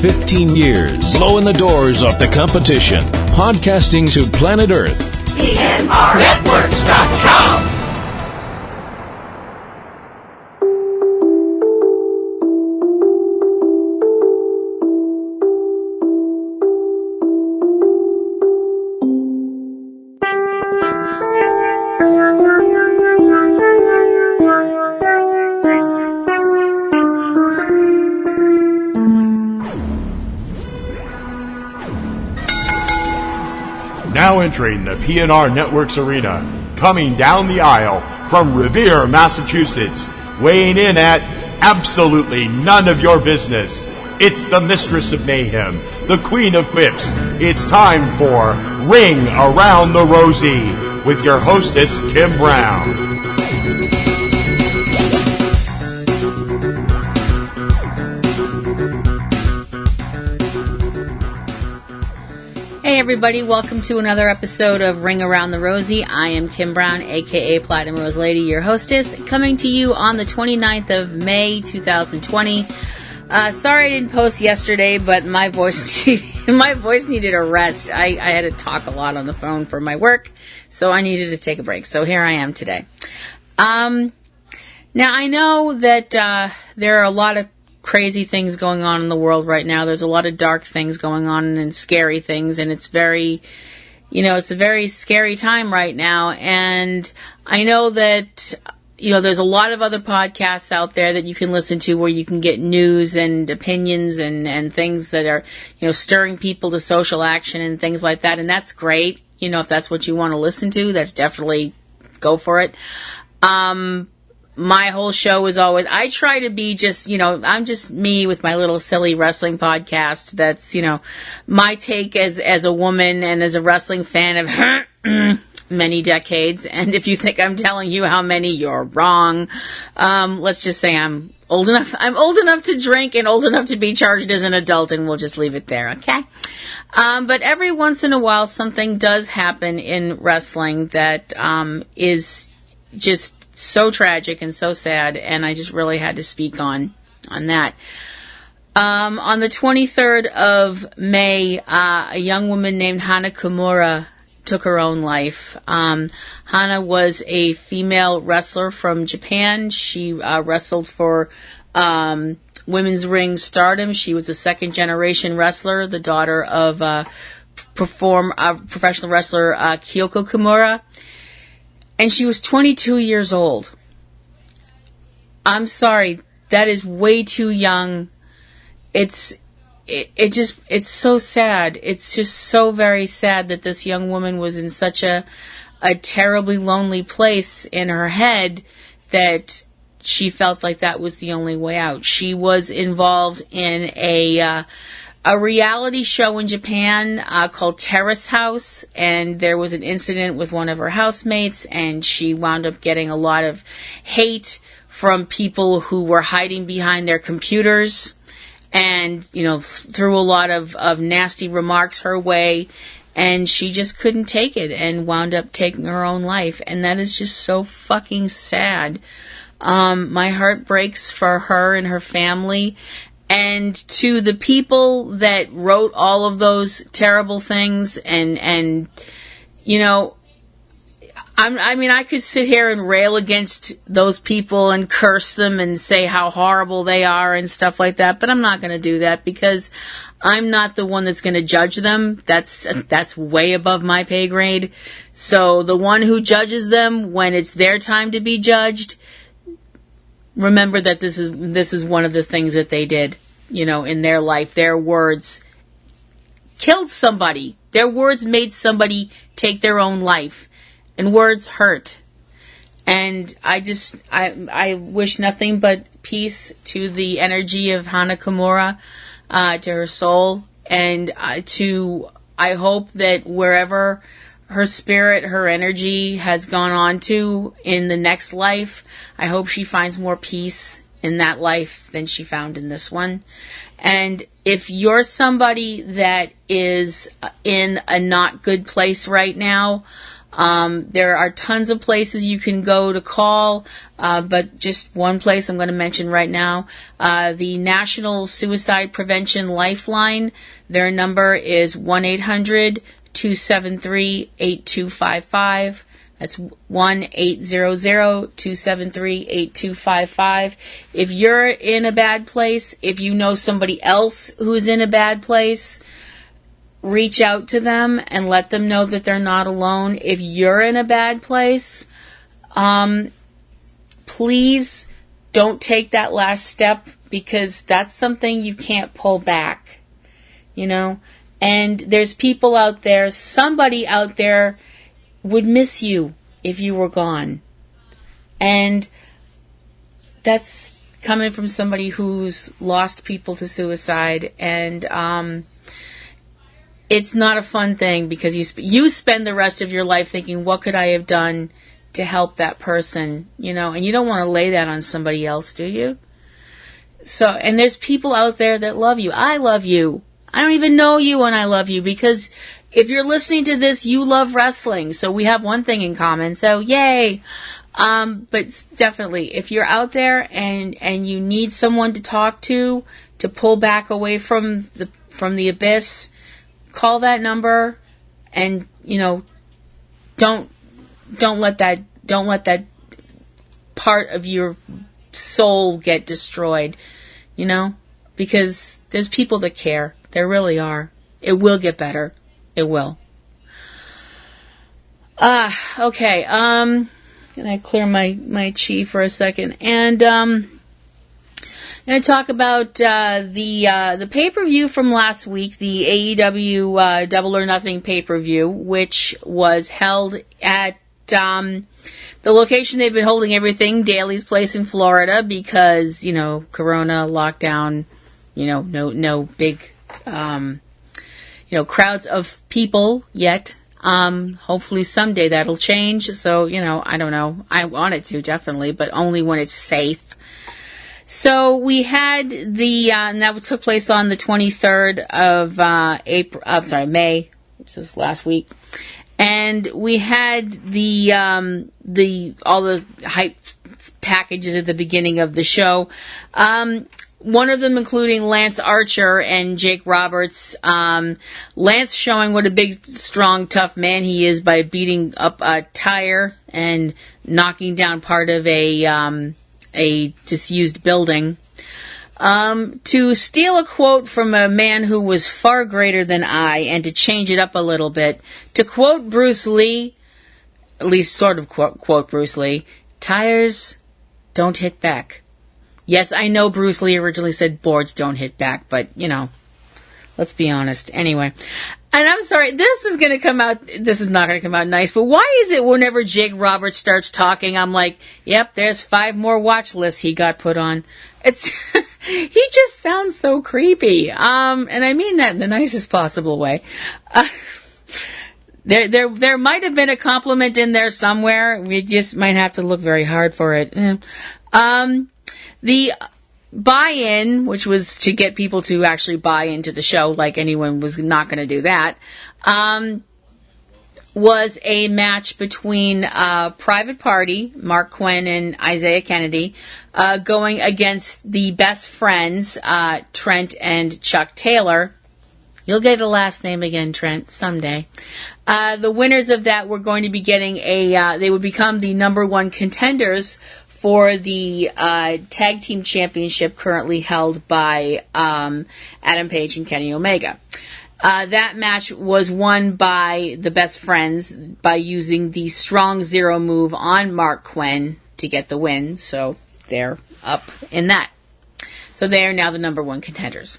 15 years, blowing the doors off the competition, podcasting to planet Earth. PNRNetworks.com. Now entering the PNR Networks arena, coming down the aisle from Revere, Massachusetts, weighing in at absolutely none of your business. It's the Mistress of Mayhem, the Queen of Quips. It's time for Ring Around the Rosie with your hostess, Kim Brown. Hey everybody, welcome to another episode of Ring Around the Rosie. I am Kim Brown, aka Platinum Rose Lady, your hostess, coming to you on the 29th of May, 2020. Sorry I didn't post yesterday, but my voice needed a rest. I had to talk a lot on the phone for my work, so I needed to take a break. So here I am today. Now I know that there are a lot of crazy things going on in the world right now. There's a lot of dark things going on and scary things, and it's it's a very scary time right now. And I know that, there's a lot of other podcasts out there that you can listen to where you can get news and opinions and things that are, stirring people to social action and things like that. And that's great. If that's what you want to listen to, that's definitely go for it. My whole show is always, I try to be just, I'm just me with my little silly wrestling podcast. That's, my take as a woman and as a wrestling fan of many decades. And if you think I'm telling you how many, you're wrong. Let's just say I'm old enough to drink and old enough to be charged as an adult, and we'll just leave it there. Okay. But every once in a while, something does happen in wrestling that, is just so tragic and so sad, and I just really had to speak on that. On the 23rd of May, a young woman named Hana Kimura took her own life. Hana was a female wrestler from Japan. She wrestled for women's ring stardom. She was a second-generation wrestler, the daughter of professional wrestler Kyoko Kimura. And she was 22 years old. I'm sorry, that is way too young. It's so sad. It's just so very sad that this young woman was in such a terribly lonely place in her head that she felt like that was the only way out. She was involved in a reality show in Japan called Terrace House, and there was an incident with one of her housemates, and she wound up getting a lot of hate from people who were hiding behind their computers and, threw a lot of nasty remarks her way, and she just couldn't take it and wound up taking her own life, and that is just so fucking sad. My heart breaks for her and her family. And to the people that wrote all of those terrible things I could sit here and rail against those people and curse them and say how horrible they are and stuff like that, but I'm not going to do that because I'm not the one that's going to judge them. That's way above my pay grade. So the one who judges them when it's their time to be judged, remember that this is one of the things that they did, in their life. Their words killed somebody. Their words made somebody take their own life. And words hurt. And I wish nothing but peace to the energy of Hana Kimura, to her soul. And I hope that wherever her spirit, her energy has gone on to in the next life, I hope she finds more peace in that life than she found in this one. And if you're somebody that is in a not good place right now, There are tons of places you can go to call, but just one place I'm going to mention right now. The National Suicide Prevention Lifeline. Their number is 1-800-273-8255. That's 1-800-273-8255. If you're in a bad place, if you know somebody else who's in a bad place, reach out to them and let them know that they're not alone. If you're in a bad place, please don't take that last step, because that's something you can't pull back, you know? And there's people out there, somebody out there would miss you if you were gone. And that's coming from somebody who's lost people to suicide. And it's not a fun thing, because you spend the rest of your life thinking, what could I have done to help that person? You know, and you don't want to lay that on somebody else, do you? So, and there's people out there that love you. I love you. I don't even know you, and I love you, because if you're listening to this, you love wrestling. So we have one thing in common. So yay. But definitely, if you're out there and you need someone to talk to pull back away from the abyss, call that number, and, you know, don't let that part of your soul get destroyed, you know, because there's people that care. There really are. It will get better. It will. Okay. Can I clear my chi for a second? And I'm going to talk about the pay-per-view from last week, the AEW Double or Nothing pay-per-view, which was held at the location they've been holding everything, Daly's Place in Florida, because, you know, Corona, lockdown, you know, no big, crowds of people yet. Hopefully someday that'll change. So, you know, I don't know. I want it to, definitely, but only when it's safe. So we had and that took place on the 23rd of May, which is last week. And we had all the hype packages at the beginning of the show. One of them including Lance Archer and Jake Roberts. Lance showing what a big, strong, tough man he is by beating up a tire and knocking down part of a disused building. To steal a quote from a man who was far greater than I, and to change it up a little bit, to quote Bruce Lee, at least sort of quote Bruce Lee, tires don't hit back. Yes, I know Bruce Lee originally said boards don't hit back, but, you know, let's be honest. Anyway, and I'm sorry, this is not going to come out nice, but why is it whenever Jake Roberts starts talking, I'm like, yep, there's 5 more watch lists he got put on. He just sounds so creepy. And I mean that in the nicest possible way. There might have been a compliment in there somewhere. We just might have to look very hard for it. The buy-in, which was to get people to actually buy into the show, like anyone was not going to do that, was a match between Private Party, Mark Quinn and Isaiah Kennedy, going against the best friends, Trent and Chuck Taylor. You'll get a last name again, Trent, someday. The winners of that were going to be getting they would become the number 1 contenders for the tag team championship currently held by Adam Page and Kenny Omega. That match was won by the best friends by using the Strong Zero move on Mark Quinn to get the win. So they're up in that. So they are now the number 1 contenders.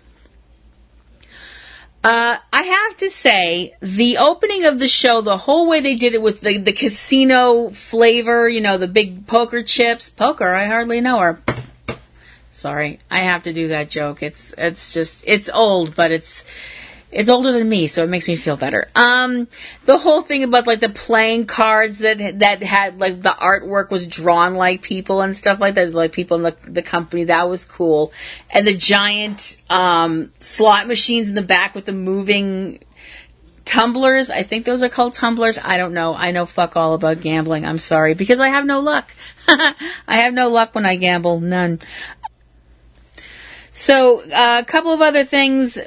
I have to say, the opening of the show, the whole way they did it with the casino flavor, you know, the big poker chips. Poker, I hardly know her. Sorry, I have to do that joke. It's old, but it's older than me, so it makes me feel better. The whole thing about, like, the playing cards that had, like, the artwork was drawn like people and stuff like that, like people in the company, that was cool. And the giant slot machines in the back with the moving tumblers. I think those are called tumblers. I don't know. I know fuck all about gambling. I'm sorry, because I have no luck. I have no luck when I gamble. None. So, a couple of other things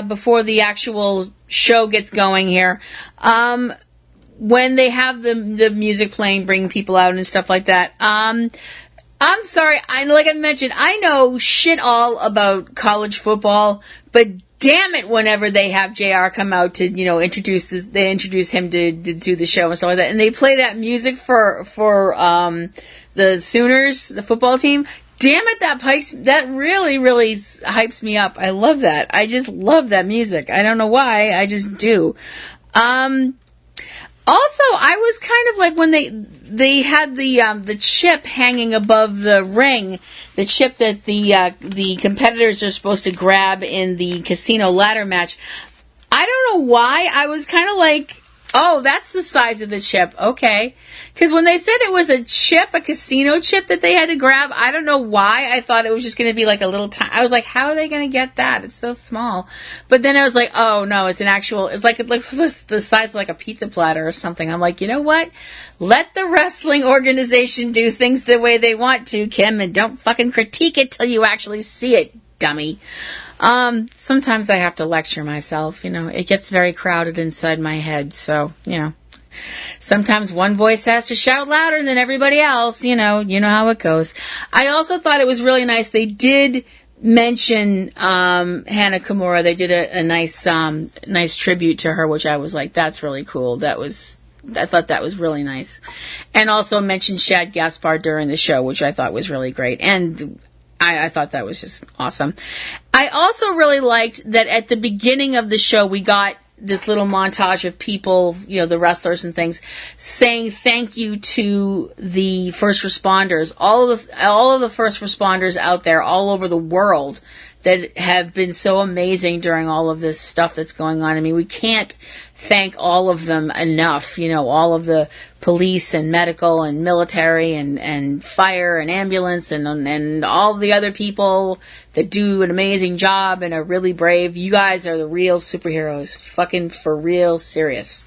before the actual show gets going here. When they have the music playing, bringing people out and stuff like that. I'm sorry. Like I mentioned, I know shit all about college football, but damn it, whenever they have JR come out to, introduce him to do the show and stuff like that, and they play that music for the Sooners, the football team. Damn it, that really, really hypes me up. I love that. I just love that music. I don't know why. I just do. Also, I was kind of like when they had the chip hanging above the ring, the chip that the competitors are supposed to grab in the casino ladder match. I don't know why. I was kind of like, oh, that's the size of the chip. Okay. Because when they said it was a casino chip that they had to grab, I don't know why. I thought it was just going to be like a little I was like, how are they going to get that? It's so small. But then I was like, oh, no, it's like it looks the size of like a pizza platter or something. I'm like, you know what? Let the wrestling organization do things the way they want to, Kim, and don't fucking critique it till you actually see it, dummy. Sometimes I have to lecture myself, it gets very crowded inside my head, so, sometimes one voice has to shout louder than everybody else, you know how it goes. I also thought it was really nice. They did mention, Hana Kimura. They did a nice tribute to her, which I was like, that's really cool. I thought that was really nice. And also mentioned Shad Gaspard during the show, which I thought was really great. And I thought that was just awesome. I also really liked that at the beginning of the show, we got this little montage of people, the wrestlers and things, saying thank you to the first responders, all of the first responders out there all over the world that have been so amazing during all of this stuff that's going on. I mean, we can't thank all of them enough, all of the police and medical and military and fire and ambulance and all the other people that do an amazing job and are really brave. You guys are the real superheroes. Fucking for real serious.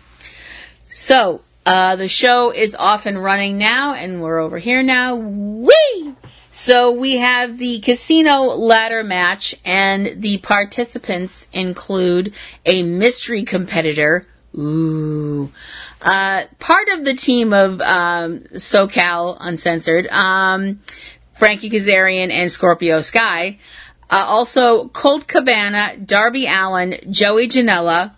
So, the show is off and running now, and we're over here now. Whee! So we have the casino ladder match, and the participants include a mystery competitor. Ooh. Part of the team of SoCal Uncensored, Frankie Kazarian and Scorpio Sky. Also Colt Cabana, Darby Allin, Joey Janela,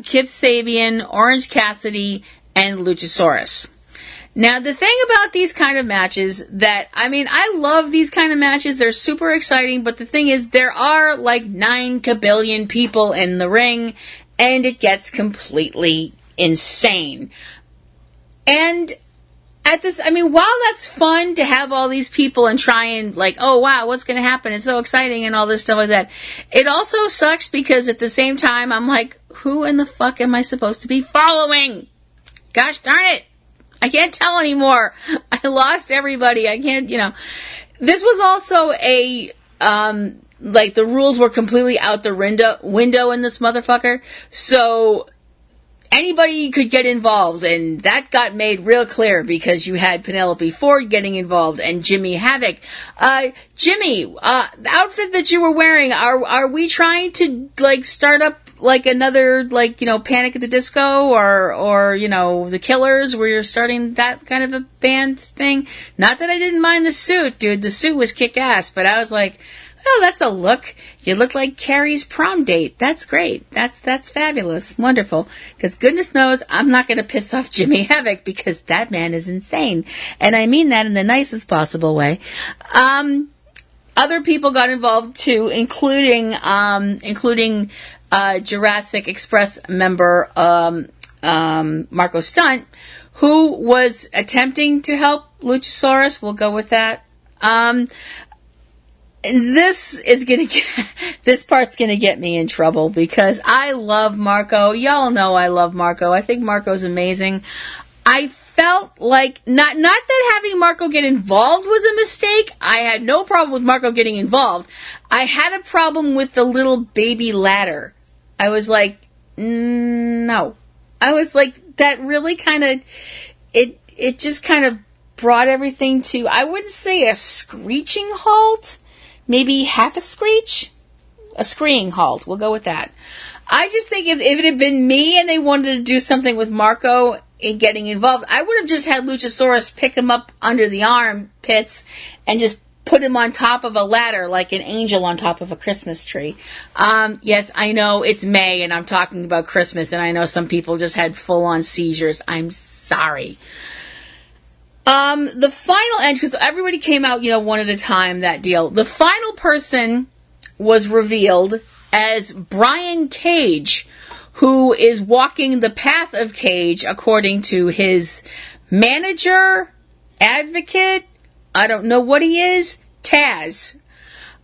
Kip Sabian, Orange Cassidy, and Luchasaurus. Now, the thing about these kind of matches I love these kind of matches. They're super exciting, but the thing is, there are like 9 kabillion people in the ring, and it gets completely insane. And while that's fun to have all these people and try and like, oh wow, what's going to happen? It's so exciting and all this stuff like that. It also sucks because at the same time, I'm like, who in the fuck am I supposed to be following? Gosh darn it. I can't tell anymore. I lost everybody. I can't, This was also the rules were completely out the window in this motherfucker. So anybody could get involved, and that got made real clear because you had Penelope Ford getting involved and Jimmy Havoc. Jimmy, the outfit that you were wearing, are we trying to start up another Panic at the Disco or the Killers, where you're starting that kind of a band thing? Not that I didn't mind the suit, dude. The suit was kick ass, but I was like, well, that's a look. You look like Carrie's prom date. That's great. That's fabulous. Wonderful. Because goodness knows I'm not going to piss off Jimmy Havoc, because that man is insane. And I mean that in the nicest possible way. Other people got involved too, including Jurassic Express member Marco Stunt, who was attempting to help Luchasaurus. We'll go with that. This part's gonna get me in trouble because I love Marco. Y'all know I love Marco. I think Marco's amazing. I felt like not that having Marco get involved was a mistake. I had no problem with Marco getting involved. I had a problem with the little baby ladder. I was like, no. I was like, that really kind of, it just kind of brought everything to, I wouldn't say a screeching halt, maybe half a screech, a screaming halt. We'll go with that. I just think if it had been me and they wanted to do something with Marco in getting involved, I would have just had Luchasaurus pick him up under the armpits and just put him on top of a ladder like an angel on top of a Christmas tree. Yes, I know it's May and I'm talking about Christmas, and I know some people just had full-on seizures. I'm sorry. The final end, because everybody came out, one at a time, that deal. The final person was revealed as Brian Cage, who is walking the path of Cage according to his manager, advocate, I don't know what he is, Taz.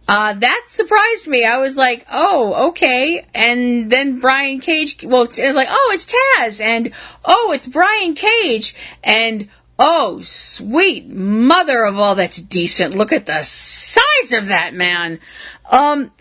That surprised me. I was like, oh, okay. And then Brian Cage, it was like, oh, it's Taz. And, oh, it's Brian Cage. And, oh, sweet mother of all that's decent. Look at the size of that man.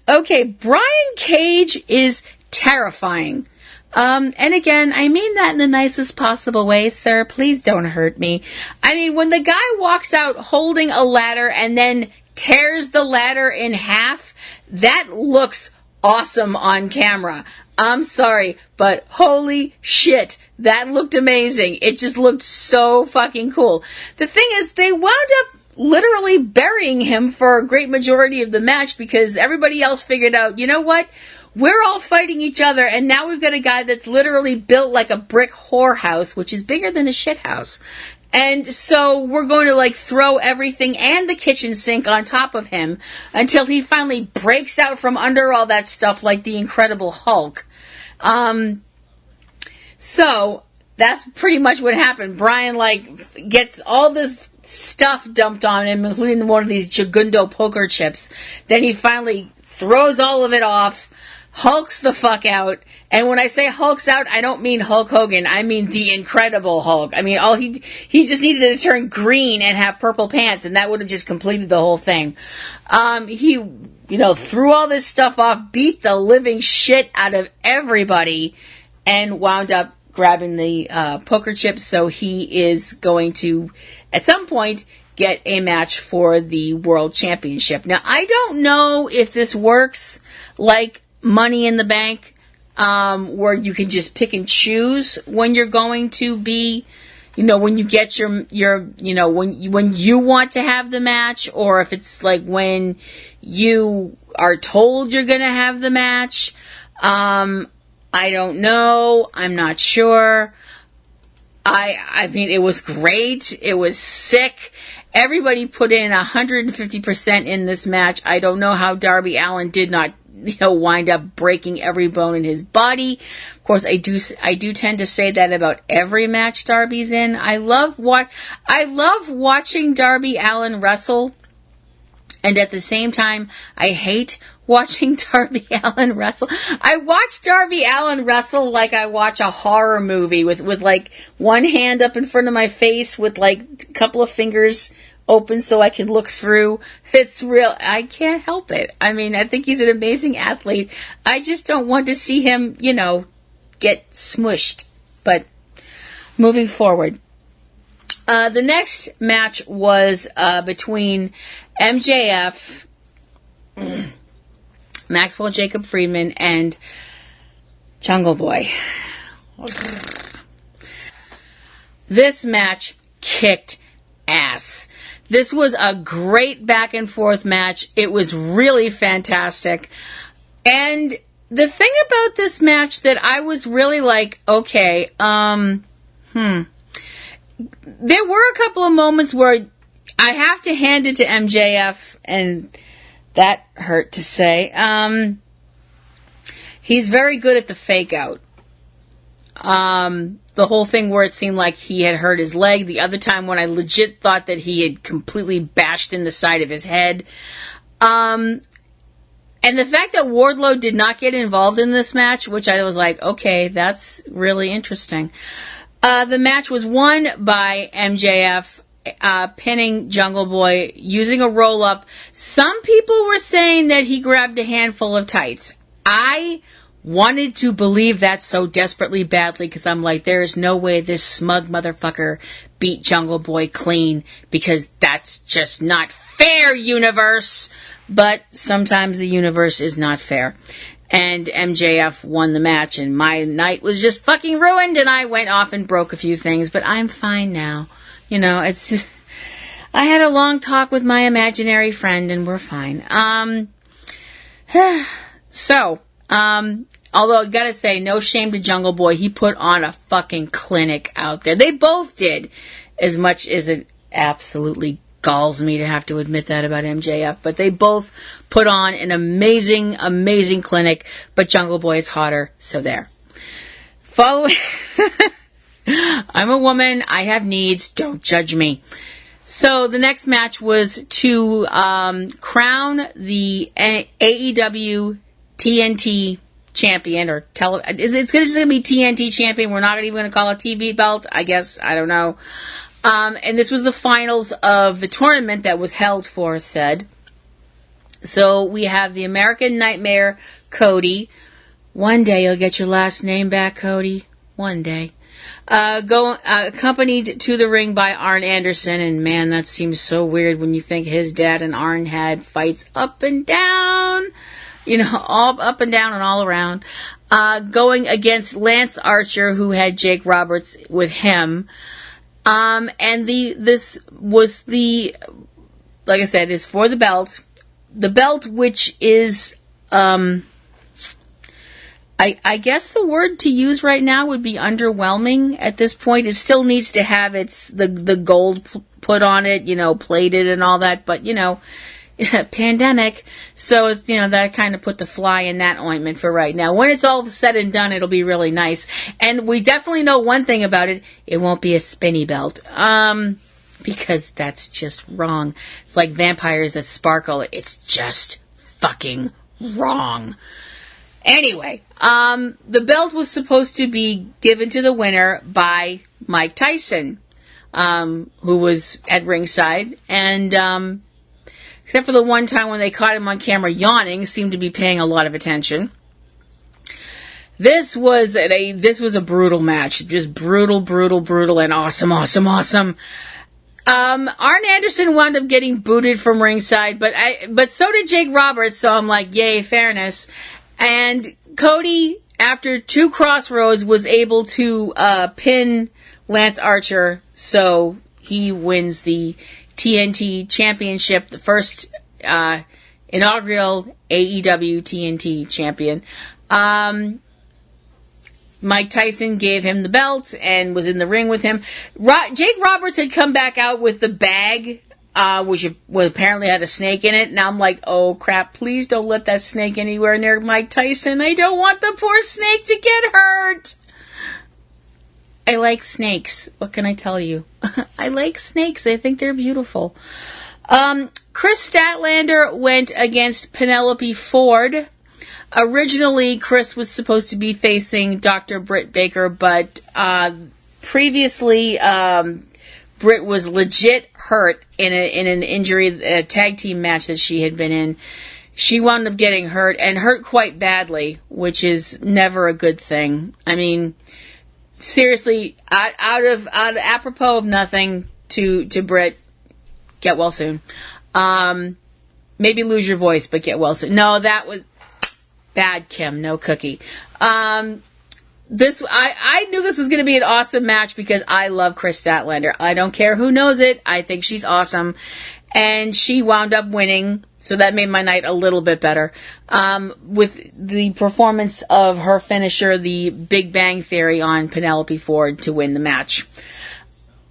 Okay, Brian Cage is terrifying. And again, I mean that in the nicest possible way, sir. Please don't hurt me. I mean, when the guy walks out holding a ladder and then tears the ladder in half, that looks awesome on camera. I'm sorry, but holy shit, that looked amazing. It just looked so fucking cool. The thing is, they wound up literally burying him for a great majority of the match because everybody else figured out, you know what? We're all fighting each other, and now we've got a guy that's literally built like a brick whorehouse, which is bigger than a shithouse. And so we're going to throw everything and the kitchen sink on top of him until he finally breaks out from under all that stuff like the Incredible Hulk. So that's pretty much what happened. Brian gets all this stuff dumped on him, including one of these Jagundo poker chips. Then he finally throws all of it off, hulks the fuck out. And when I say hulks out, I don't mean Hulk Hogan. I mean the Incredible Hulk. I mean, he just needed to turn green and have purple pants, and that would have just completed the whole thing. He, threw all this stuff off, beat the living shit out of everybody, and wound up grabbing the poker chips. So he is going to, at some point, get a match for the World Championship. Now, I don't know if this works like Money in the Bank, where you can just pick and choose when you're going to be, when you get your when you want to have the match, or if it's like when you are told you're going to have the match. I don't know. I'm not sure. I mean, it was great. It was sick. Everybody put in 150% in this match. I don't know how Darby Allin did not wind up breaking every bone in his body. Of course, I do tend to say that about every match Darby's in. I love watching Darby Allin wrestle, and at the same time, I hate watching Darby Allin wrestle. I watch Darby Allin wrestle like I watch a horror movie with one hand up in front of my face with a couple of fingers open so I can look through. It's real. I can't help it. I mean, I think he's an amazing athlete. I just don't want to see him, get smushed. But moving forward. The next match was between MJF, Maxwell Jacob Friedman, and Jungle Boy. This match kicked ass. This was a great back and forth match. It was really fantastic. And the thing about this match that I was really okay, there were a couple of moments where I have to hand it to MJF, and that hurt to say. He's very good at the fake out. The whole thing where it seemed like he had hurt his leg. The other time when I legit thought that he had completely bashed in the side of his head. And the fact that Wardlow did not get involved in this match, which I was like, okay, that's really interesting. The match was won by MJF, pinning Jungle Boy using a roll-up. Some people were saying that he grabbed a handful of tights. I wanted to believe that so desperately badly, because I'm like, there is no way this smug motherfucker beat Jungle Boy clean, because that's just not fair, universe. But sometimes the universe is not fair. And MJF won the match, and my night was just fucking ruined, and I went off and broke a few things, but I'm fine now. You know, it's... I had a long talk with my imaginary friend, and we're fine. Although I gotta say, no shame to Jungle Boy, he put on a fucking clinic out there. They both did, as much as it absolutely galls me to have to admit that about MJF, but they both put on an amazing, amazing clinic, but Jungle Boy is hotter, so there. I'm a woman, I have needs, don't judge me. So the next match was to crown the AEW TNT champion, or it's just going to be TNT champion. We're not even going to call it TV belt, I guess. I don't know. And this was the finals of the tournament that was held for said. So we have the American Nightmare, Cody. One day you'll get your last name back, Cody. One day. Accompanied to the ring by Arn Anderson, and man, that seems so weird when you think his dad and Arn had fights up and down. You know, all up and down and all around. Going against Lance Archer, who had Jake Roberts with him. And this was like I said, is for the belt. The belt, which is, I guess the word to use right now would be underwhelming at this point. It still needs to have the gold put on it, you know, plated and all that, but, you know, pandemic, so it's, you know, that kind of put the fly in that ointment for right now. When it's all said and done, it'll be really nice. And we definitely know one thing about it: it won't be a spinny belt, because that's just wrong. It's like vampires that sparkle. It's just fucking wrong. Anyway, the belt was supposed to be given to the winner by Mike Tyson, who was at ringside, and except for the one time when they caught him on camera yawning, seemed to be paying a lot of attention. This was a brutal match. Just brutal, and awesome. Arn Anderson wound up getting booted from ringside, but so did Jake Roberts, so I'm like, yay, fairness. And Cody, after 2 crossroads, was able to pin Lance Archer, so he wins the TNT Championship, the first inaugural AEW TNT champion. Mike Tyson gave him the belt and was in the ring with him. Jake Roberts had come back out with the bag, which apparently had a snake in it. Now I'm like, oh crap, please don't let that snake anywhere near Mike Tyson. I don't want the poor snake to get hurt. I like snakes. What can I tell you? I like snakes. I think they're beautiful. Chris Statlander went against Penelope Ford. Originally, Chris was supposed to be facing Dr. Britt Baker, but previously, Britt was legit hurt in an injury, a tag team match that she had been in. She wound up getting hurt, and hurt quite badly, which is never a good thing. I mean, seriously, out of apropos of nothing to Britt, get well soon. Maybe lose your voice, but get well soon. No, that was bad, Kim. No cookie. I knew this was going to be an awesome match because I love Chris Statlander. I don't care who knows it. I think she's awesome. And she wound up winning, so that made my night a little bit better. With the performance of her finisher, the Big Bang Theory, on Penelope Ford to win the match.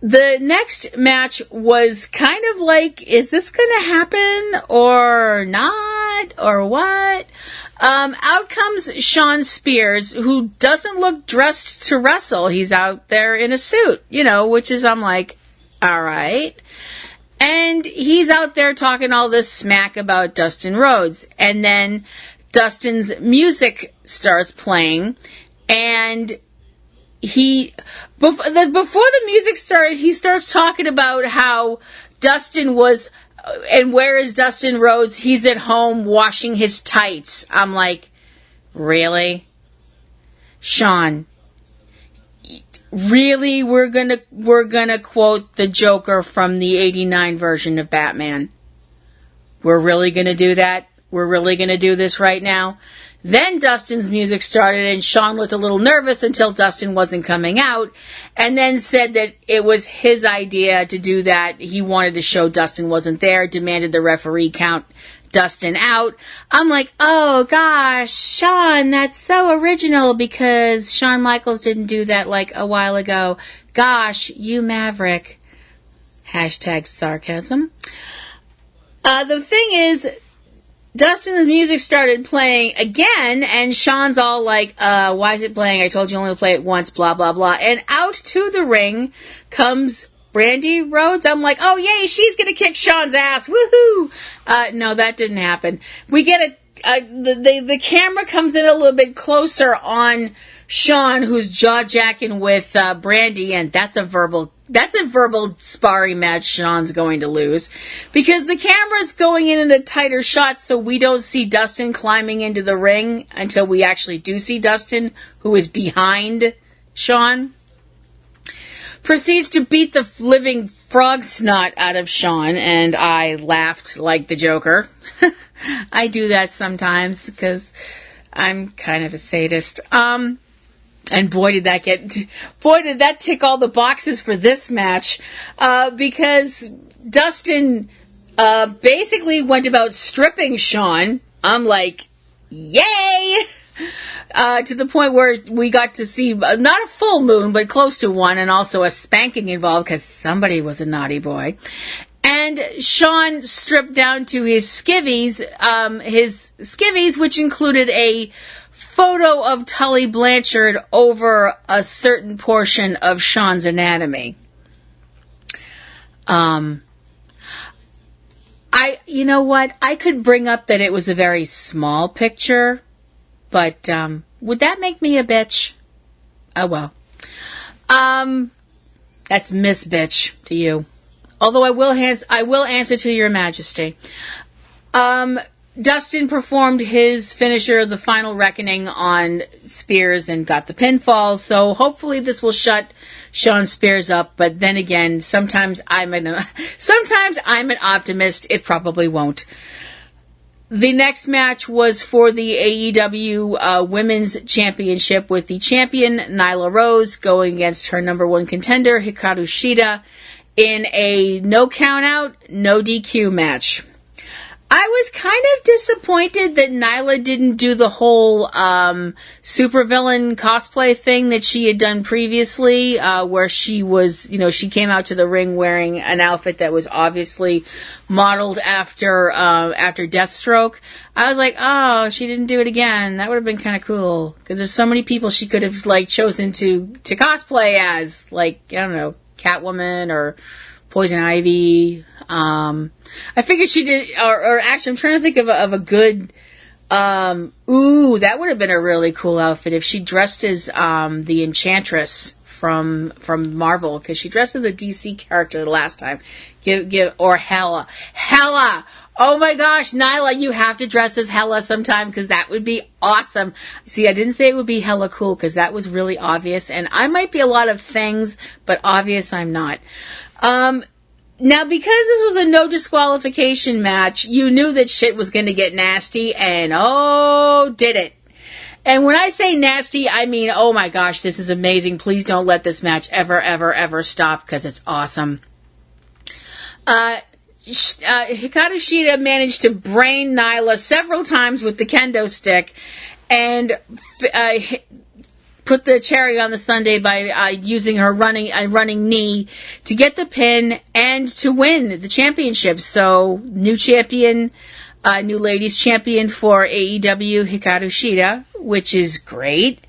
The next match was kind of like, is this going to happen or not or what? Out comes Sean Spears, who doesn't look dressed to wrestle. He's out there in a suit, which is, I'm like, all right. And he's out there talking all this smack about Dustin Rhodes. And then Dustin's music starts playing, and before the music started, he starts talking about how Dustin was, and where is Dustin Rhodes? He's at home washing his tights. I'm like, really? Sean, really, we're gonna quote the Joker from the '89 version of Batman. We're really gonna do that? We're really gonna do this right now? Then Dustin's music started, and Sean looked a little nervous until Dustin wasn't coming out, and then said that it was his idea to do that. He wanted to show Dustin wasn't there, demanded the referee count Dustin out. I'm like, oh gosh, Sean, that's so original, because Shawn Michaels didn't do that like a while ago. Gosh, you maverick. Hashtag sarcasm. The thing is, Dustin's music started playing again, and Sean's all like, why is it playing? I told you only to play it once, blah, blah, blah. And out to the ring comes Brandy Rhodes. I'm like, oh, yay, she's going to kick Sean's ass. Woohoo! No, that didn't happen. We get the camera comes in a little bit closer on Sean, who's jaw-jacking with Brandy, and that's a verbal sparring match Sean's going to lose, because the camera's going in a tighter shot, so we don't see Dustin climbing into the ring until we actually do see Dustin, who is behind Sean. Proceeds to beat the living frog snot out of Sean, and I laughed like the Joker. I do that sometimes because I'm kind of a sadist. And boy did that tick all the boxes for this match, because Dustin basically went about stripping Sean. I'm like, yay! To the point where we got to see not a full moon, but close to one, and also a spanking involved because somebody was a naughty boy. And Sean stripped down to his skivvies, which included a photo of Tully Blanchard over a certain portion of Sean's anatomy. You know what? I could bring up that it was a very small picture, but would that make me a bitch? Oh well. That's Miss Bitch to you. Although I will answer to your majesty. Dustin performed his finisher, the Final Reckoning, on Spears and got the pinfall, so hopefully this will shut Shawn Spears up, but then again, sometimes I'm an optimist. It probably won't. The next match was for the AEW Women's Championship, with the champion Nyla Rose going against her number one contender, Hikaru Shida, in a no count out, no DQ match. I was kind of disappointed that Nyla didn't do the whole supervillain cosplay thing that she had done previously, where she was, she came out to the ring wearing an outfit that was obviously modeled after Deathstroke. I was like, oh, she didn't do it again. That would have been kind of cool, because there's so many people she could have chosen to cosplay as, I don't know, Catwoman or Poison Ivy. I figured she did, or actually, I'm trying to think of a good, that would have been a really cool outfit if she dressed as, the Enchantress from Marvel, because she dressed as a DC character the last time. Or Hela. Oh my gosh, Nyla, you have to dress as Hela sometime, because that would be awesome. See, I didn't say it would be hella cool, because that was really obvious, and I might be a lot of things, but obvious I'm not. Now, because this was a no disqualification match, you knew that shit was going to get nasty, and oh, did it. And when I say nasty, I mean, oh my gosh, this is amazing. Please don't let this match ever, ever, ever stop, because it's awesome. Hikaru Shida managed to brain Nyla several times with the kendo stick, and put the cherry on the sundae by using her running knee to get the pin and to win the championship. So, new champion, new ladies champion for AEW, Hikaru Shida, which is great.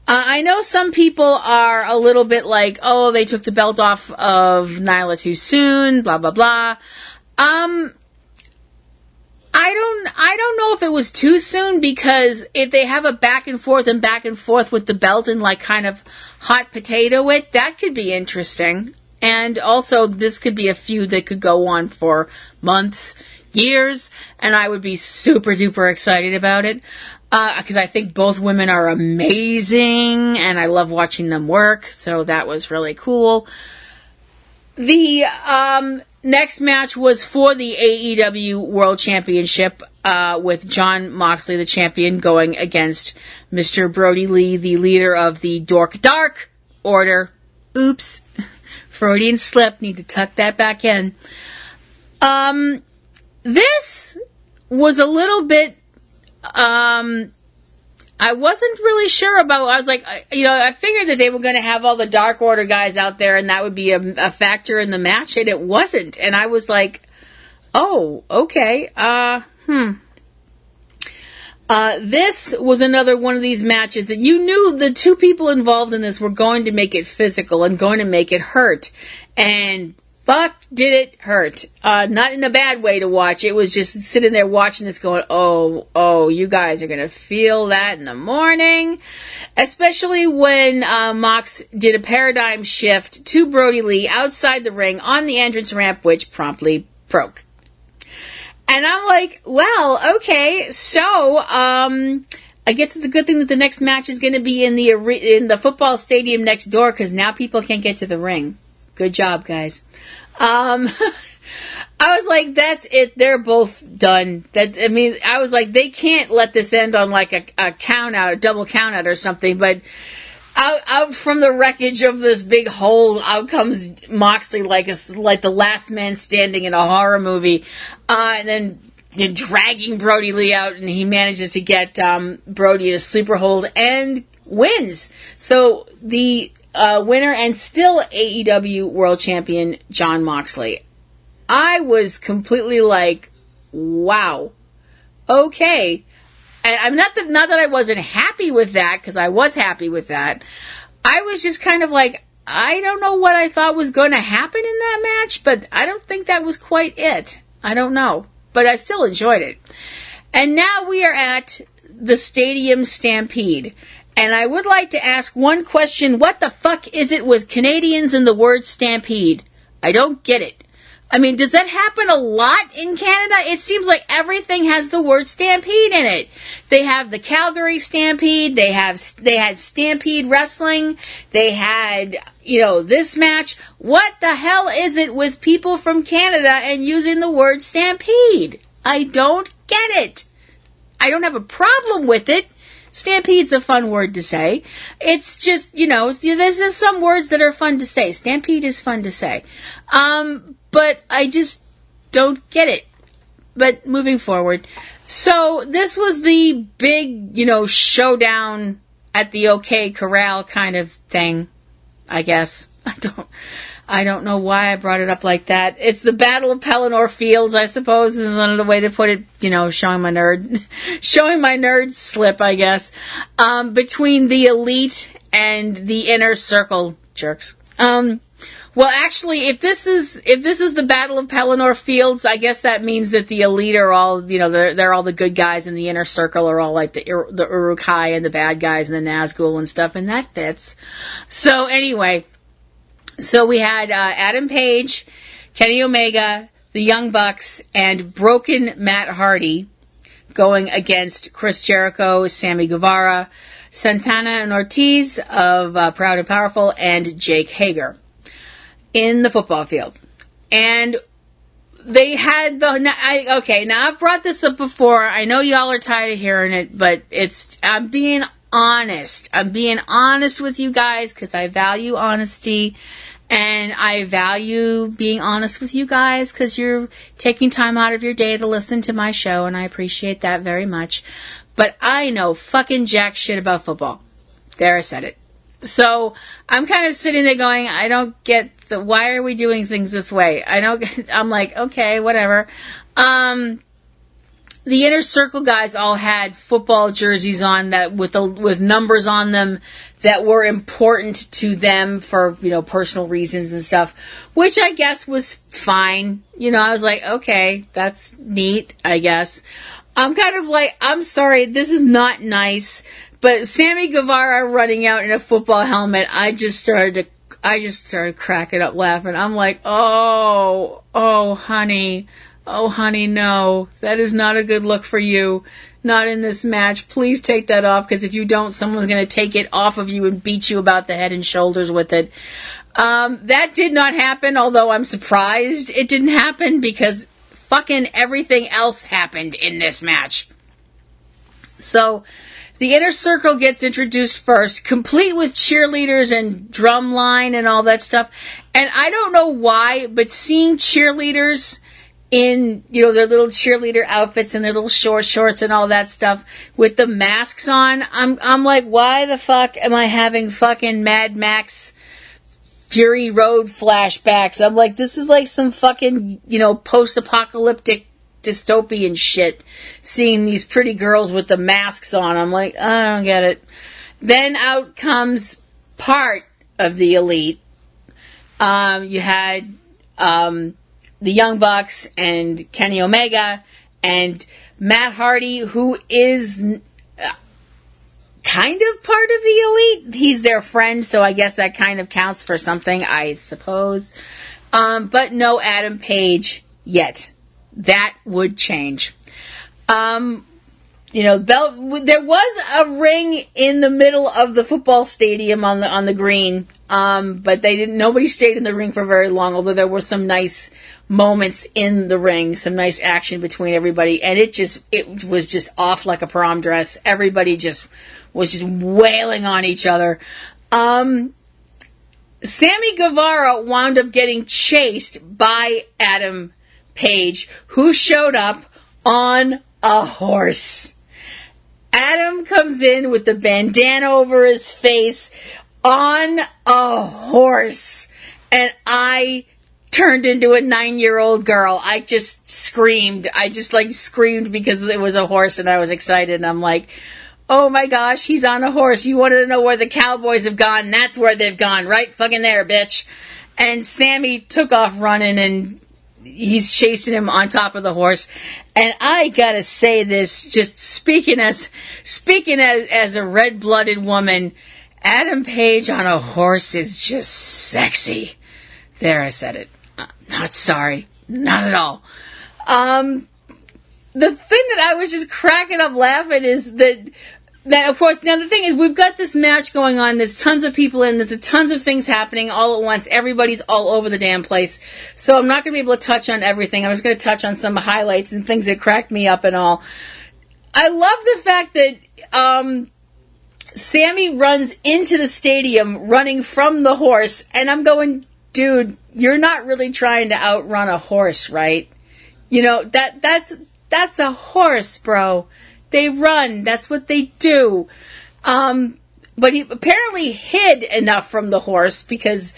I know some people are a little bit like, oh, they took the belt off of Nyla too soon, blah, blah, blah. I don't know if it was too soon, because if they have a back and forth with the belt and kind of hot potato it, that could be interesting. And also, this could be a feud that could go on for months, years, and I would be super duper excited about it. because I think both women are amazing, and I love watching them work, so that was really cool. The next match was for the AEW World Championship, with Jon Moxley, the champion, going against Mr. Brody Lee, the leader of the Dark Order. Oops. Freudian slip. Need to tuck that back in. This was a little bit, I wasn't really sure about. I was like, I figured that they were going to have all the Dark Order guys out there and that would be a factor in the match, and it wasn't. And I was like, oh, okay, this was another one of these matches that you knew the two people involved in this were going to make it physical and going to make it hurt. And fuck, did it hurt. Not in a bad way to watch. It was just sitting there watching this going, oh, you guys are going to feel that in the morning. Especially when Mox did a paradigm shift to Brody Lee outside the ring on the entrance ramp, which promptly broke. And I'm like, well, okay, so, I guess it's a good thing that the next match is going to be in the football stadium next door, because now people can't get to the ring. Good job, guys. I was like, that's it. They're both done. I was like, they can't let this end on like a count out, a double count out or something, but out from the wreckage of this big hole, out comes Moxley like the last man standing in a horror movie, and then dragging Brody Lee out, and he manages to get Brody in a sleeper hold and wins. So the winner and still AEW World Champion Jon Moxley. I was completely like, wow, okay. And I'm not that I wasn't happy with that, because I was happy with that. I was just kind of like, I don't know what I thought was going to happen in that match, but I don't think that was quite it. I don't know. But I still enjoyed it. And now we are at the Stadium Stampede. And I would like to ask one question. What the fuck is it with Canadians and the word stampede? I don't get it. I mean, does that happen a lot in Canada? It seems like everything has the word stampede in it. They have the Calgary Stampede. They had Stampede Wrestling. They had, this match. What the hell is it with people from Canada and using the word stampede? I don't get it. I don't have a problem with it. Stampede's a fun word to say. It's just, there's just some words that are fun to say. Stampede is fun to say. But I just don't get it. But moving forward. So this was the big, showdown at the OK Corral kind of thing, I guess. I don't know why I brought it up like that. It's the Battle of Pelennor Fields, I suppose, is another way to put it, showing my nerd slip, I guess, between the Elite and the Inner Circle jerks. Well, actually, if this is the Battle of Pelennor Fields, I guess that means that the Elite are all, they're all the good guys, and the Inner Circle are all like the Uruk-hai and the bad guys and the Nazgul and stuff, and that fits. So anyway, so we had Adam Page, Kenny Omega, the Young Bucks, and Broken Matt Hardy going against Chris Jericho, Sammy Guevara, Santana and Ortiz of Proud and Powerful, and Jake Hager in the football field. And they had now I've brought this up before. I know y'all are tired of hearing it, but I'm being honest. I'm being honest with you guys, because I value honesty, and I value being honest with you guys, because you're taking time out of your day to listen to my show, and I appreciate that very much. But I know fucking jack shit about football. There, I said it. So I'm kind of sitting there going, I don't get why are we doing things this way? I'm like, okay, whatever. The Inner Circle guys all had football jerseys on that with numbers on them that were important to them for, personal reasons and stuff, which I guess was fine. I was like, okay, that's neat, I guess. I'm kind of like, I'm sorry, this is not nice. But Sammy Guevara running out in a football helmet, I just started cracking up laughing. I'm like, oh, honey, no, that is not a good look for you. not in this match. Please take that off, because if you don't, someone's going to take it off of you and beat you about the head and shoulders with it. That did not happen, although I'm surprised it didn't happen, because fucking everything else happened in this match. So, the Inner Circle gets introduced first, complete with cheerleaders and drum line and all that stuff. And I don't know why, but seeing cheerleaders in, you know, their little cheerleader outfits and their little short shorts and all that stuff with the masks on, I'm like, why the fuck am I having fucking Mad Max Fury Road flashbacks? I'm like, this is like some fucking, you know, post-apocalyptic dystopian shit, seeing these pretty girls with the masks on. I'm like, I don't get it. Then out comes part of the Elite. You had the Young Bucks and Kenny Omega and Matt Hardy, who is kind of part of the Elite. He's their friend, so I guess that kind of counts for something, I suppose. But no Adam Page yet. That would change. You know, there was a ring in the middle of the football stadium on the green, but nobody stayed in the ring for very long, although there were some nice moments in the ring, some nice action between everybody, and it was just off like a prom dress. Everybody was just wailing on each other. Sammy Guevara wound up getting chased by Adam Page, who showed up on a horse. Adam comes in with the bandana over his face on a horse, and I turned into a 9-year-old girl. I just screamed. I just screamed because it was a horse and I was excited, and I'm like, oh my gosh, he's on a horse. You wanted to know where the Cowboys have gone? That's where they've gone. Right fucking there, bitch. And Sammy took off running, and he's chasing him on top of the horse. And I gotta say this, just speaking as a red-blooded woman, Adam Page on a horse is just sexy. There, I said it. Not sorry. Not at all. The thing that I was just cracking up laughing is that of course, now the thing is, we've got this match going on, there's tons of people in, there's tons of things happening all at once, everybody's all over the damn place, so I'm not going to be able to touch on everything. I'm just going to touch on some highlights and things that cracked me up and all. I love the fact that Sammy runs into the stadium running from the horse, and I'm going, dude, you're not really trying to outrun a horse, right? You know, that's a horse, bro. They run. That's what they do. But he apparently hid enough from the horse, because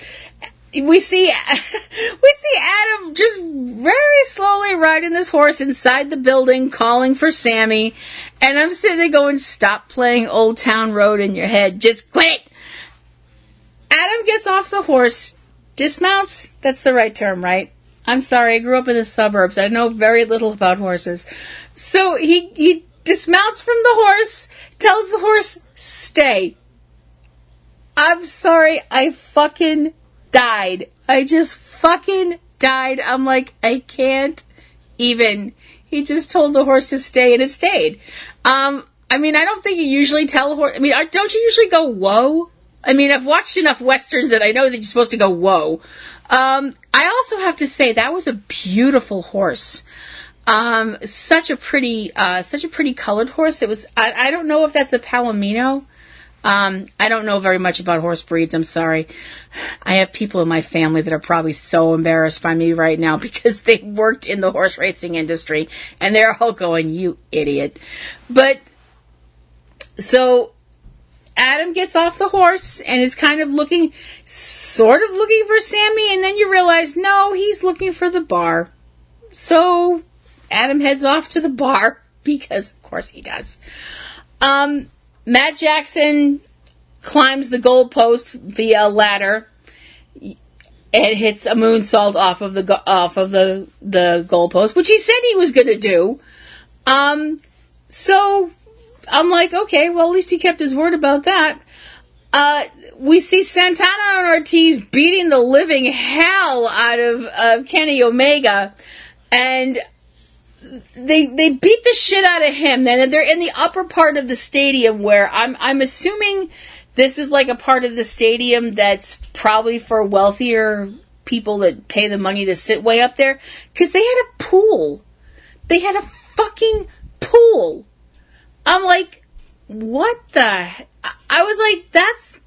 we see Adam just very slowly riding this horse inside the building, calling for Sammy. And I'm sitting there going, stop playing Old Town Road in your head. Just quit it. Adam gets off the horse, dismounts. That's the right term, right? I'm sorry. I grew up in the suburbs. I know very little about horses. So he dismounts from the horse, tells the horse, stay. I'm sorry, I fucking died. I just fucking died. I'm like, I can't even. He just told the horse to stay, and it stayed. I mean, I don't think you usually tell a horse. I mean, don't you usually go, whoa? I mean, I've watched enough Westerns that I know that you're supposed to go, whoa. I also have to say, that was a beautiful horse. Such a pretty colored horse. It was, I don't know if that's a Palomino. I don't know very much about horse breeds. I'm sorry. I have people in my family that are probably so embarrassed by me right now because they worked in the horse racing industry, and they're all going, you idiot. But, so, Adam gets off the horse and is kind of looking for Sammy, and then you realize, no, he's looking for the bar. So, Adam heads off to the bar, because of course he does. Matt Jackson climbs the goalpost via a ladder and hits a moonsault off of the goalpost, which he said he was going to do. So I'm like, okay, well, at least he kept his word about that. We see Santana and Ortiz beating the living hell out of Kenny Omega, and they beat the shit out of him. And they're in the upper part of the stadium where I'm assuming this is like a part of the stadium that's probably for wealthier people that pay the money to sit way up there. Because they had a pool. They had a fucking pool. I'm like, what the... I was like, that's...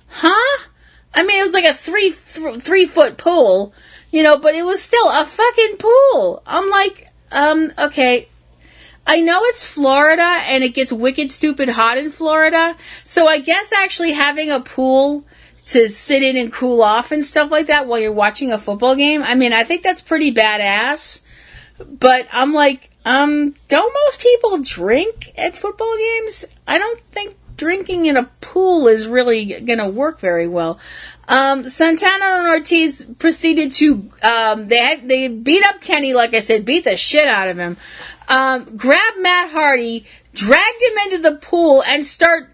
Huh? I mean, it was like a 3-foot pool, you know, but it was still a fucking pool. I'm like, okay. I know it's Florida and it gets wicked stupid hot in Florida. So I guess actually having a pool to sit in and cool off and stuff like that while you're watching a football game, I mean, I think that's pretty badass. But I'm like, don't most people drink at football games? I don't think drinking in a pool is really going to work very well. Santana and Ortiz proceeded to, they beat up Kenny, like I said, beat the shit out of him, grabbed Matt Hardy, dragged him into the pool, and start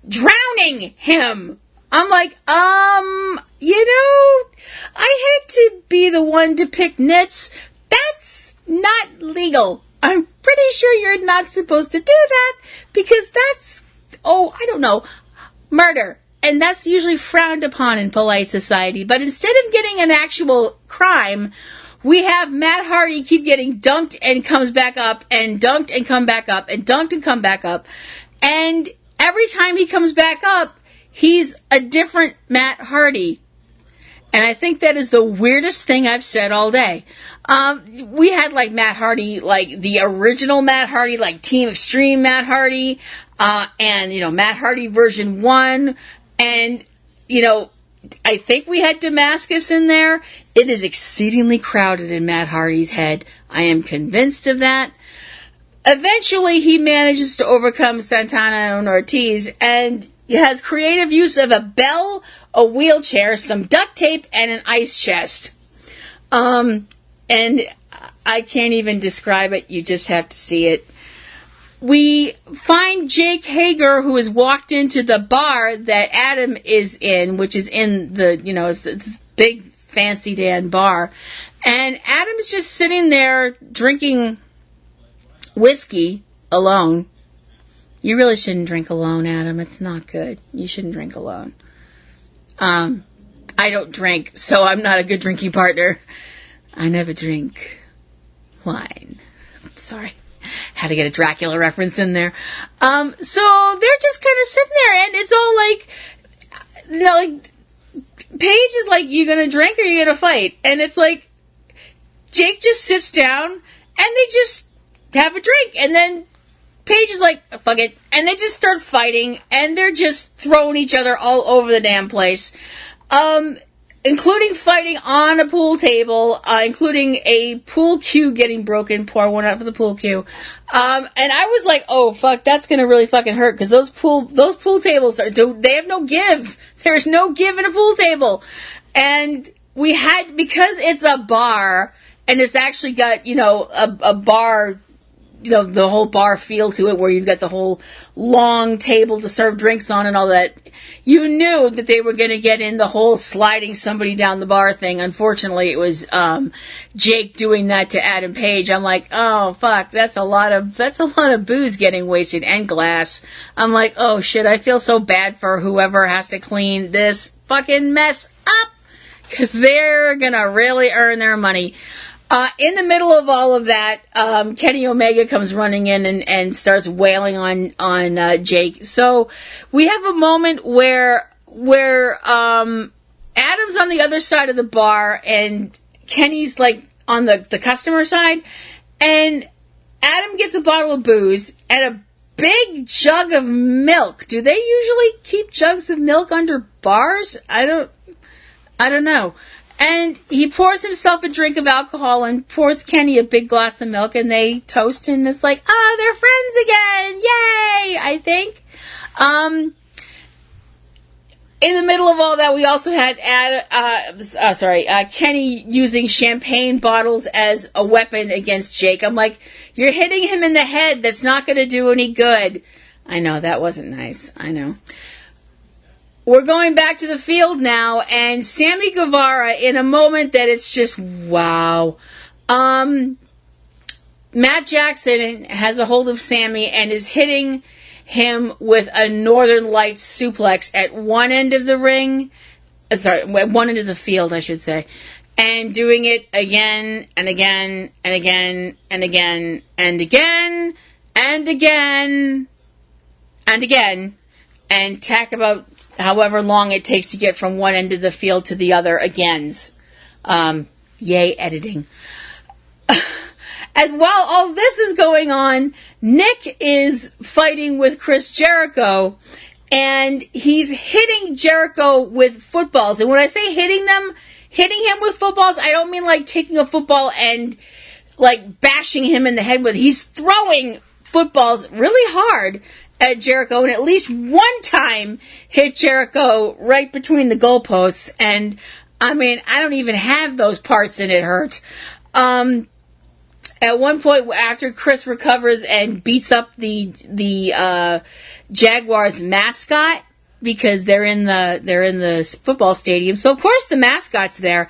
drowning him. I'm like, you know, I hate to be the one to pick nits. That's not legal. I'm pretty sure you're not supposed to do that, because that's, I don't know, murder. And that's usually frowned upon in polite society. But instead of getting an actual crime, we have Matt Hardy keep getting dunked and comes back up, and dunked and come back up, and dunked and come back up. And every time he comes back up, he's a different Matt Hardy. And I think that is the weirdest thing I've said all day. We had like Matt Hardy, like the original Matt Hardy, like Team Extreme Matt Hardy, and, you know, Matt Hardy version 1. And, you know, I think we had Damascus in there. It is exceedingly crowded in Matt Hardy's head. I am convinced of that. Eventually, he manages to overcome Santana and Ortiz and has creative use of a bell, a wheelchair, some duct tape, and an ice chest. And I can't even describe it. You just have to see it. We find Jake Hager, who has walked into the bar that Adam is in, which is in the, you know, it's big fancy Dan bar. And Adam's just sitting there drinking whiskey alone. You really shouldn't drink alone, Adam. It's not good. You shouldn't drink alone. I don't drink, so I'm not a good drinking partner. I never drink wine. Sorry. Had to get a Dracula reference in there. So they're just kind of sitting there, and it's all like, you know, like, Paige is like, you gonna drink or you gonna fight? And it's like, Jake just sits down, and they just have a drink, and then Paige is like, fuck it, and they just start fighting, and they're just throwing each other all over the damn place. Including fighting on a pool table, including a pool cue getting broken. Pour one out for the pool cue. And I was like, oh fuck, that's gonna really fucking hurt, because those pool tables they have no give. There's no give in a pool table. And we had, because it's a bar, and it's actually got, you know, a bar, you know, the whole bar feel to it, where you've got the whole long table to serve drinks on and all that. You knew that they were going to get in the whole sliding somebody down the bar thing. Unfortunately, it was Jake doing that to Adam Page. I'm like, oh fuck, that's a lot of booze getting wasted, and glass. I'm like, oh shit, I feel so bad for whoever has to clean this fucking mess up, because they're gonna really earn their money. In the middle of all of that, Kenny Omega comes running in and starts wailing on Jake. So we have a moment where Adam's on the other side of the bar and Kenny's like on the customer side, and Adam gets a bottle of booze and a big jug of milk. Do they usually keep jugs of milk under bars? I don't know. And he pours himself a drink of alcohol and pours Kenny a big glass of milk, and they toast, and it's like, oh, they're friends again! Yay! I think. In the middle of all that, we also had Kenny using champagne bottles as a weapon against Jake. I'm like, you're hitting him in the head. That's not going to do any good. I know, that wasn't nice. I know. We're going back to the field now, and Sammy Guevara, in a moment that it's just, wow. Matt Matt Jackson has a hold of Sammy and is hitting him with a Northern Lights suplex at one end of the ring. One end of the field, I should say. And doing it again and again and again and again and again and again and again. And tack about however long it takes to get from one end of the field to the other agains. Yay, editing. And while all this is going on, Nick is fighting with Chris Jericho, and he's hitting Jericho with footballs. And when I say hitting him with footballs, I don't mean like taking a football and like bashing him in the head with it. He's throwing footballs really hard at Jericho, and at least one time hit Jericho right between the goalposts. And I mean, I don't even have those parts and it hurts. At one point, after Chris recovers and beats up the Jaguars mascot, because they're in the football stadium, so of course the mascot's there.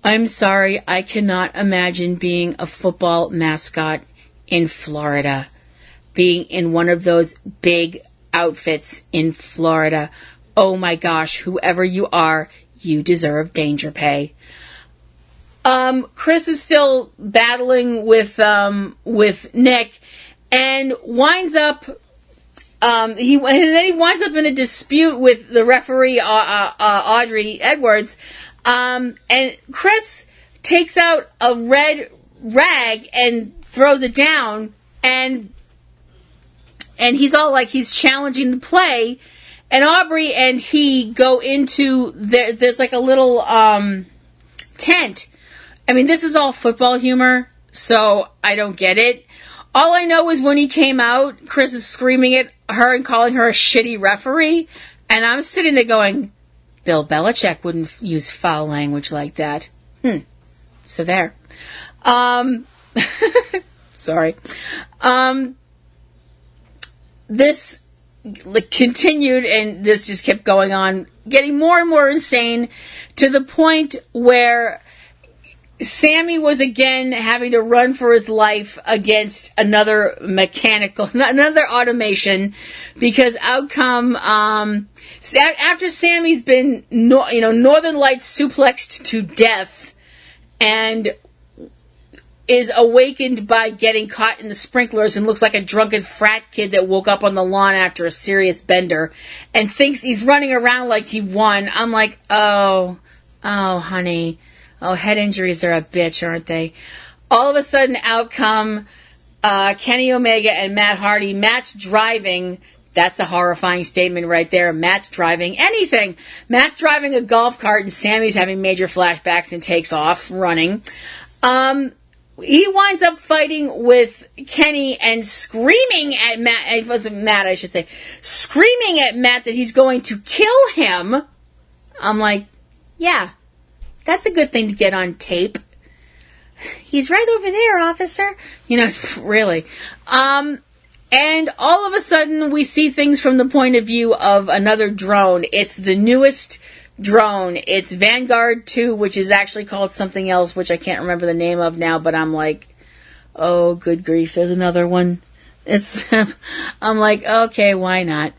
I'm sorry, I cannot imagine being a football mascot in Florida, being in one of those big outfits in Florida. Oh my gosh, whoever you are, you deserve danger pay. Chris is still battling with Nick, and winds up. He winds up in a dispute with the referee, Audrey Edwards, and Chris takes out a red rag and throws it down, and he's all like he's challenging the play, and Aubrey and he go into there's like a little tent. I mean, this is all football humor, so I don't get it. All I know is when he came out, Chris is screaming at her and calling her a shitty referee, and I'm sitting there going, Bill Belichick wouldn't use foul language like that. So there. Sorry. This continued, and this just kept going on, getting more and more insane, to the point where Sammy was again having to run for his life against another automation, because out come, after Sammy's been, Northern Lights suplexed to death and is awakened by getting caught in the sprinklers and looks like a drunken frat kid that woke up on the lawn after a serious bender and thinks he's running around like he won. I'm like, oh, honey. Oh, head injuries are a bitch, aren't they? All of a sudden, out come Kenny Omega and Matt Hardy. Matt's driving. That's a horrifying statement right there. Matt's driving anything. Matt's driving a golf cart, and Sammy's having major flashbacks and takes off running. He winds up fighting with Kenny and screaming at Matt. It wasn't Matt, I should say. Screaming at Matt that he's going to kill him. I'm like, yeah. That's a good thing to get on tape. He's right over there, officer. Really. And all of a sudden, we see things from the point of view of another drone. It's the newest drone. It's Vanguard 2, which is actually called something else, which I can't remember the name of now, but I'm like, oh, good grief, there's another one. I'm like, okay, why not?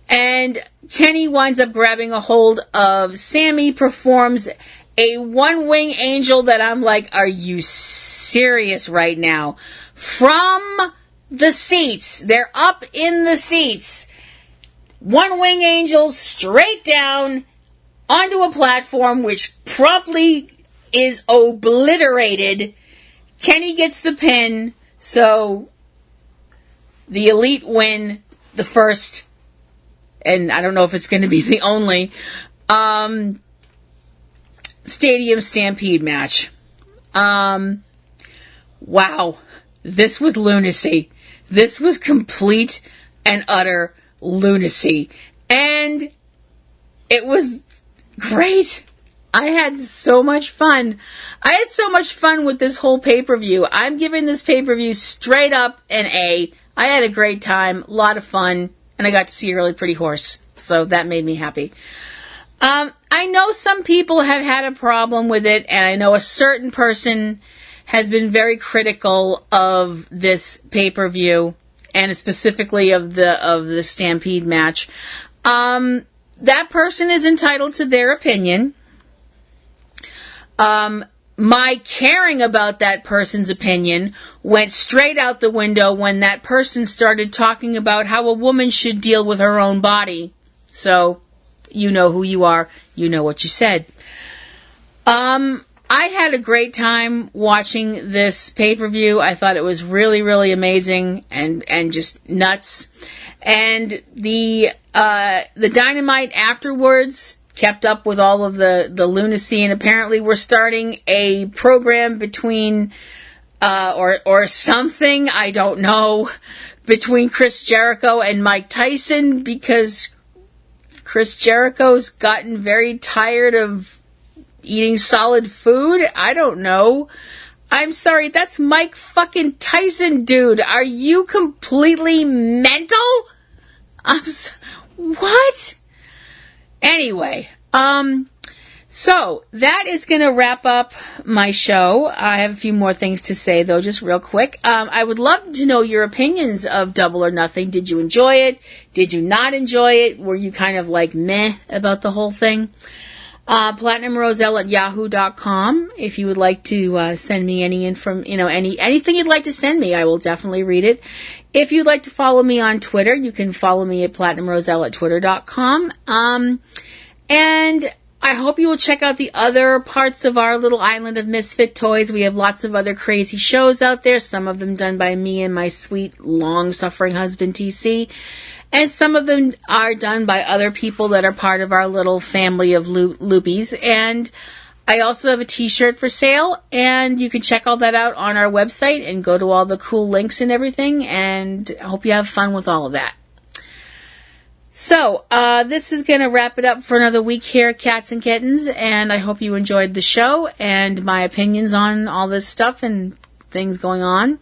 And Kenny winds up grabbing a hold of Sammy, performs a one-wing angel that I'm like, are you serious right now? From the seats. They're up in the seats. One-wing angels straight down onto a platform, which promptly is obliterated. Kenny gets the pin, so the Elite win the first, and I don't know if it's going to be the only, Stadium Stampede match. Wow. This was lunacy. This was complete and utter lunacy. And it was great. I had so much fun. I had so much fun with this whole pay-per-view. I'm giving this pay-per-view straight up an A. I had a great time, a lot of fun, and I got to see a really pretty horse. So that made me happy. I know some people have had a problem with it, and I know a certain person has been very critical of this pay-per-view and specifically of the Stampede match. That person is entitled to their opinion. My caring about that person's opinion went straight out the window when that person started talking about how a woman should deal with her own body. So, you know who you are. You know what you said. I had a great time watching this pay-per-view. I thought it was really, really amazing and just nuts. And the Dynamite afterwards kept up with all of the lunacy, and apparently we're starting a program between, or something, I don't know, between Chris Jericho and Mike Tyson, because Chris Jericho's gotten very tired of eating solid food. I don't know. I'm sorry, that's Mike fucking Tyson, dude. Are you completely mental? What? Anyway, so that is going to wrap up my show. I have a few more things to say, though, just real quick. I would love to know your opinions of Double or Nothing. Did you enjoy it? Did you not enjoy it? Were you kind of like meh about the whole thing? PlatinumRoselle@yahoo.com. If you would like to send me anything you'd like to send me, I will definitely read it. If you'd like to follow me on Twitter, you can follow me at PlatinumRoselle@twitter.com. And I hope you will check out the other parts of our little island of misfit toys. We have lots of other crazy shows out there, some of them done by me and my sweet, long-suffering husband, TC. And some of them are done by other people that are part of our little family of loopies. And I also have a t-shirt for sale, and you can check all that out on our website and go to all the cool links and everything, and I hope you have fun with all of that. So, this is going to wrap it up for another week here, Cats and Kittens, and I hope you enjoyed the show and my opinions on all this stuff and things going on.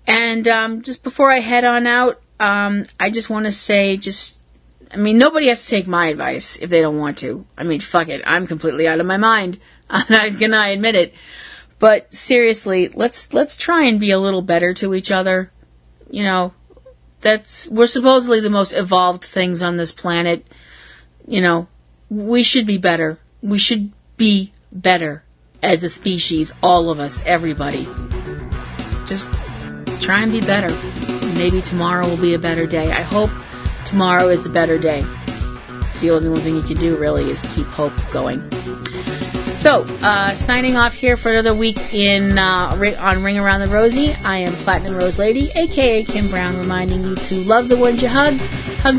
And just before I head on out, I just want to say, nobody has to take my advice if they don't want to. Fuck it. I'm completely out of my mind. I admit it. But seriously, let's try and be a little better to each other. You know, we're supposedly the most evolved things on this planet. You know, we should be better. We should be better as a species. All of us, everybody. Just try and be better. Maybe tomorrow will be a better day. I hope tomorrow is a better day. The only thing you can do, really, is keep hope going. So, signing off here for another week on Ring Around the Rosie, I am Platinum Rose Lady, a.k.a. Kim Brown, reminding you to love the ones you hug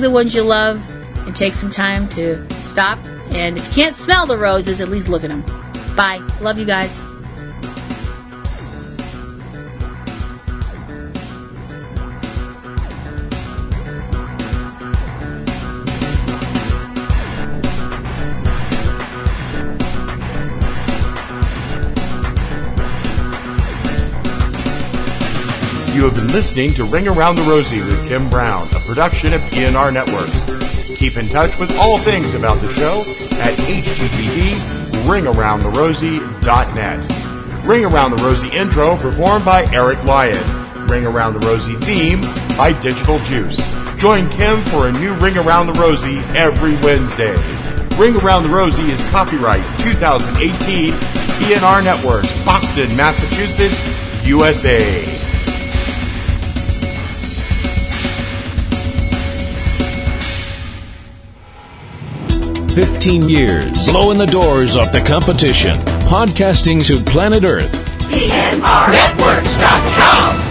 the ones you love, and take some time to stop. And if you can't smell the roses, at least look at them. Bye. Love you guys. You have been listening to Ring Around the Rosie with Kim Brown, a production of PNR Networks. Keep in touch with all things about the show at http://ringaroundtherosie.net. Ring Around the Rosie intro performed by Eric Lyon. Ring Around the Rosie theme by Digital Juice. Join Kim for a new Ring Around the Rosie every Wednesday. Ring Around the Rosie is copyright 2018 PNR Networks, Boston, Massachusetts, USA. 15 years, blowing the doors off the competition, podcasting to planet Earth. PNRNetworks.com